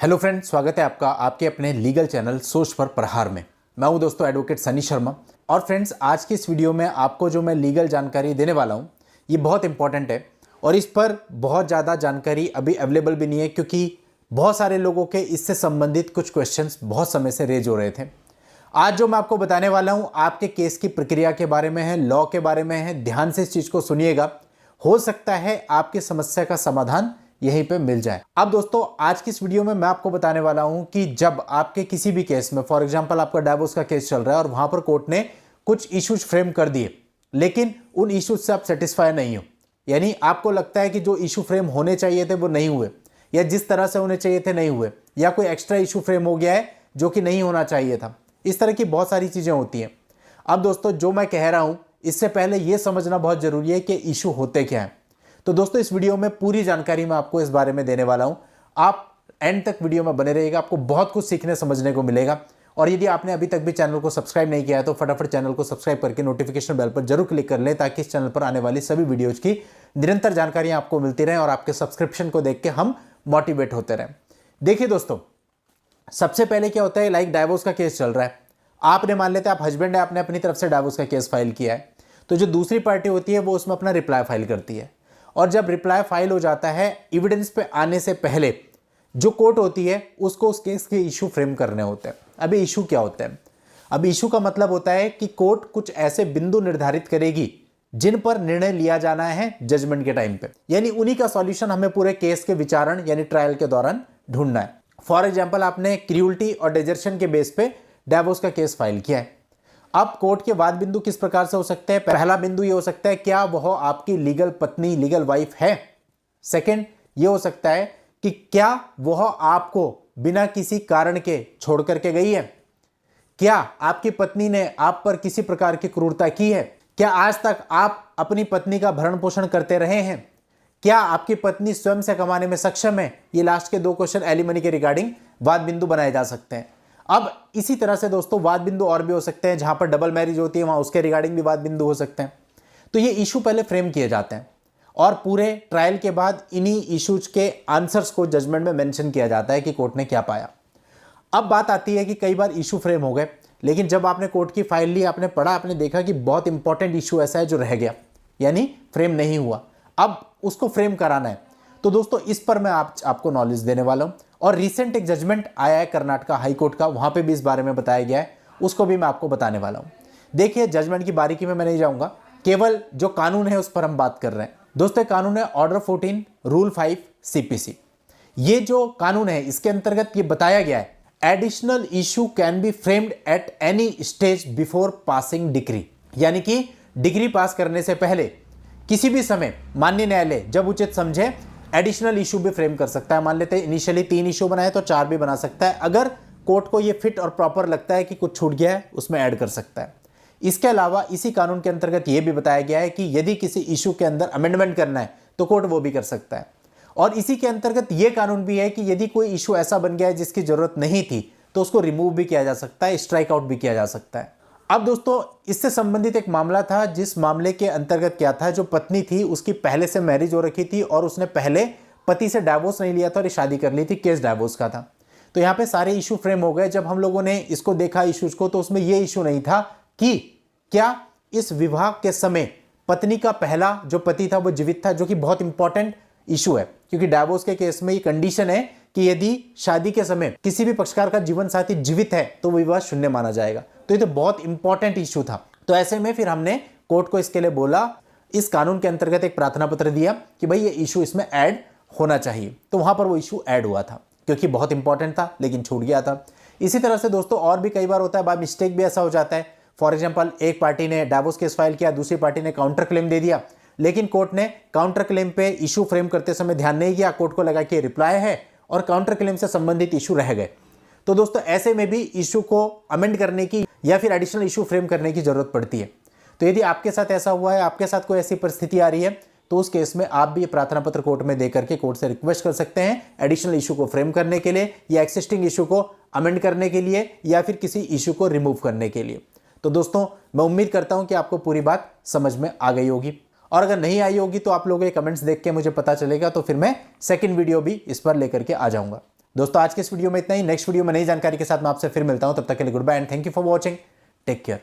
Hello friend, स्वागत है आपका आपके अपने लीगल चैनल सोच पर प्रहार में। मैं हूं दोस्तों एडवोकेट सनी शर्मा। और फ्रेंड्स, आज की इस वीडियो में आपको जो मैं लीगल जानकारी देने वाला हूं ये बहुत इंपॉर्टेंट है और इस पर बहुत ज़्यादा जानकारी अभी अवेलेबल भी नहीं है, क्योंकि बहुत सारे लोगों के इससे संबंधित कुछ क्वेश्चंस बहुत समय से रेज हो रहे थे। आज जो मैं आपको बताने वाला हूँ आपके केस की प्रक्रिया के बारे में है, लॉ के बारे में है। ध्यान से इस चीज़ को सुनिएगा, हो सकता है आपकी समस्या का समाधान यहीं पे मिल जाए। अब दोस्तों, आज की इस वीडियो में मैं आपको बताने वाला हूं कि जब आपके किसी भी केस में, फॉर एग्जांपल आपका डाइवोर्स का केस चल रहा है और वहां पर कोर्ट ने कुछ इश्यूज फ्रेम कर दिए, लेकिन उन इश्यूज से आप सेटिस्फाई नहीं हो, यानी आपको लगता है कि जो इशू फ्रेम होने चाहिए थे वो नहीं हुए, या जिस तरह से होने चाहिए थे नहीं हुए, या कोई एक्स्ट्रा इशू फ्रेम हो गया है जो कि नहीं होना चाहिए था। इस तरह की बहुत सारी चीजें होती हैं। अब दोस्तों, जो मैं कह रहा हूं इससे पहले यह समझना बहुत जरूरी है कि इशू होते क्या है। तो दोस्तों, इस वीडियो में पूरी जानकारी मैं आपको इस बारे में देने वाला हूं। आप एंड तक वीडियो में बने रहिएगा, आपको बहुत कुछ सीखने समझने को मिलेगा। और यदि आपने अभी तक भी चैनल को सब्सक्राइब नहीं किया है तो फटाफट चैनल को सब्सक्राइब करके नोटिफिकेशन बेल पर जरूर क्लिक कर लें, ताकि इस चैनल पर आने वाली सभी वीडियोज की निरंतर जानकारियां आपको मिलती रहें और आपके सब्सक्रिप्शन को देख के हम मोटिवेट होते रहें। देखिए दोस्तों, सबसे पहले क्या होता है, लाइक डाइवोर्स का केस चल रहा है, आपने मान लेते हैं आप हस्बैंड है, आपने अपनी तरफ से डाइवोर्स का केस फाइल किया है, तो जो दूसरी पार्टी होती है वो उसमें अपना रिप्लाई फाइल करती है। और जब रिप्लाई फाइल हो जाता है, एविडेंस पे आने से पहले जो कोर्ट होती है उसको उस केस के इशू फ्रेम करने होते हैं। अभी इशू क्या होता है? अभी इशू का मतलब होता है कि कोर्ट कुछ ऐसे बिंदु निर्धारित करेगी जिन पर निर्णय लिया जाना है जजमेंट के टाइम पे, यानी उन्हीं का सॉल्यूशन हमें पूरे केस के विचारण यानी ट्रायल के दौरान ढूंढना है। फॉर एग्जाम्पल, आपने क्रूअल्टी और डेजर्शन के बेस पे डाइवोर्स का केस फाइल किया है। अब कोर्ट के वाद बिंदु किस प्रकार से हो सकते हैं? पहला बिंदु ये हो सकता है, क्या वह आपकी लीगल पत्नी, लीगल वाइफ है? सेकंड, ये हो सकता है कि क्या वह आपको बिना किसी कारण के छोड़ करके गई है? क्या आपकी पत्नी ने आप पर किसी प्रकार की क्रूरता की है? क्या आज तक आप अपनी पत्नी का भरण पोषण करते रहे हैं? क्या आपकी पत्नी स्वयं से कमाने में सक्षम है? ये लास्ट के दो क्वेश्चन एलिमनी के रिगार्डिंग वाद बिंदु बनाए जा सकते हैं। अब इसी तरह से दोस्तों, वाद बिंदु और भी हो सकते हैं, जहां पर डबल मैरिज होती है वहां उसके रिगार्डिंग भी वाद बिंदु हो सकते हैं। तो ये इशू पहले फ्रेम किए जाते हैं और पूरे ट्रायल के बाद इन्हीं इश्यूज के आंसर्स को जजमेंट में मेंशन किया जाता है कि कोर्ट ने क्या पाया। अब बात आती है कि कई बार इशू फ्रेम हो गए, लेकिन जब आपने कोर्ट की फाइल ली, आपने पढ़ा, आपने देखा कि बहुत इंपॉर्टेंट इशू ऐसा है जो रह गया, यानी फ्रेम नहीं हुआ, अब उसको फ्रेम कराना है। तो दोस्तों, इस पर मैं आपको नॉलेज देने वाला हूं। और रिसेंट एक जजमेंट आया है कर्नाटका हाई कोर्ट का, वहां पे भी इस बारे में बताया गया है, उसको भी मैं आपको बताने वाला हूं। देखिए, जजमेंट की बारीकी में मैं नहीं जाऊंगा, केवल जो कानून है उस पर हम बात कर रहे हैं। दोस्तों, कानून है ऑर्डर 14 रूल 5 CPC। ये जो कानून है इसके अंतर्गत ये बताया गया है, additional issue can be framed at any stage before passing degree, यानी कि डिग्री पास करने से पहले किसी भी समय माननीय न्यायालय जब उचित समझे एडिशनल इशू भी फ्रेम कर सकता है। मान लेते हैं इनिशियली 3 इशू बनाए तो 4 भी बना सकता है, अगर कोर्ट को ये फिट और प्रॉपर लगता है कि कुछ छूट गया है उसमें ऐड कर सकता है। इसके अलावा इसी कानून के अंतर्गत यह भी बताया गया है कि यदि किसी इशू के अंदर अमेंडमेंट करना है तो कोर्ट वो भी कर सकता है। और इसी के अंतर्गत यह कानून भी है कि यदि कोई इशू ऐसा बन गया है जिसकी जरूरत नहीं थी तो उसको रिमूव भी किया जा सकता है, स्ट्राइक आउट भी किया जा सकता है। अब दोस्तों, इससे संबंधित एक मामला था, जिस मामले के अंतर्गत क्या था, जो पत्नी थी उसकी पहले से मैरिज हो रखी थी और उसने पहले पति से डाइवोर्स नहीं लिया था और शादी कर ली थी, केस डाइवोर्स का था। तो यहाँ पे सारे इशू फ्रेम हो गए। जब हम लोगों ने इसको देखा इशूज को, तो उसमें यह इशू नहीं था कि क्या इस विवाह के समय पत्नी का पहला जो पति था वो जीवित था, जो कि बहुत इंपॉर्टेंट इशू है, क्योंकि डाइवोर्स के केस में ये कंडीशन है कि यदि शादी के समय किसी भी पक्षकार का जीवन साथी जीवित है तो विवाह शून्य माना जाएगा। तो ये तो बहुत इंपॉर्टेंट इशू था। तो ऐसे में फिर हमने कोर्ट को इसके लिए बोला, इस कानून के अंतर्गत एक प्रार्थना पत्र दिया कि भाई ये इशू इसमें ऐड होना चाहिए। तो वहां पर वो इशू ऐड हुआ था, क्योंकि बहुत इंपॉर्टेंट था लेकिन छूट गया था। इसी तरह से दोस्तों, और भी कई बार होता है, बाय मिस्टेक भी ऐसा हो जाता है। फॉर एग्जाम्पल, एक पार्टी ने डाइवोर्स केस फाइल किया, दूसरी पार्टी ने काउंटर क्लेम दे दिया, लेकिन कोर्ट ने काउंटर क्लेम पे इशू फ्रेम करते समय ध्यान नहीं किया, कोर्ट को लगा कि रिप्लाई है और काउंटर क्लेम से संबंधित इशू रह गए। तो दोस्तों, ऐसे में भी इशू को अमेंड करने की या फिर एडिशनल इशू फ्रेम करने की जरूरत पड़ती है। तो यदि आपके साथ ऐसा हुआ है, आपके साथ कोई ऐसी परिस्थिति आ रही है, तो उस केस में आप भी ये प्रार्थना पत्र कोर्ट में देकर के कोर्ट से रिक्वेस्ट कर सकते हैं एडिशनल इशू को फ्रेम करने के लिए, या एक्सिस्टिंग इशू को अमेंड करने के लिए, या फिर किसी इशू को रिमूव करने के लिए। तो दोस्तों, मैं उम्मीद करता हूं कि आपको पूरी बात समझ में आ गई होगी, और अगर नहीं आई होगी तो आप लोगों के कमेंट्स देख के मुझे पता चलेगा, तो फिर मैं सेकंड वीडियो भी इस पर लेकर के आ जाऊंगा। दोस्तों आज के इस वीडियो में इतना ही। नेक्स्ट वीडियो में नई जानकारी के साथ मैं आपसे फिर मिलता हूं। तब तक के लिए goodbye and thank you for watching. Take care.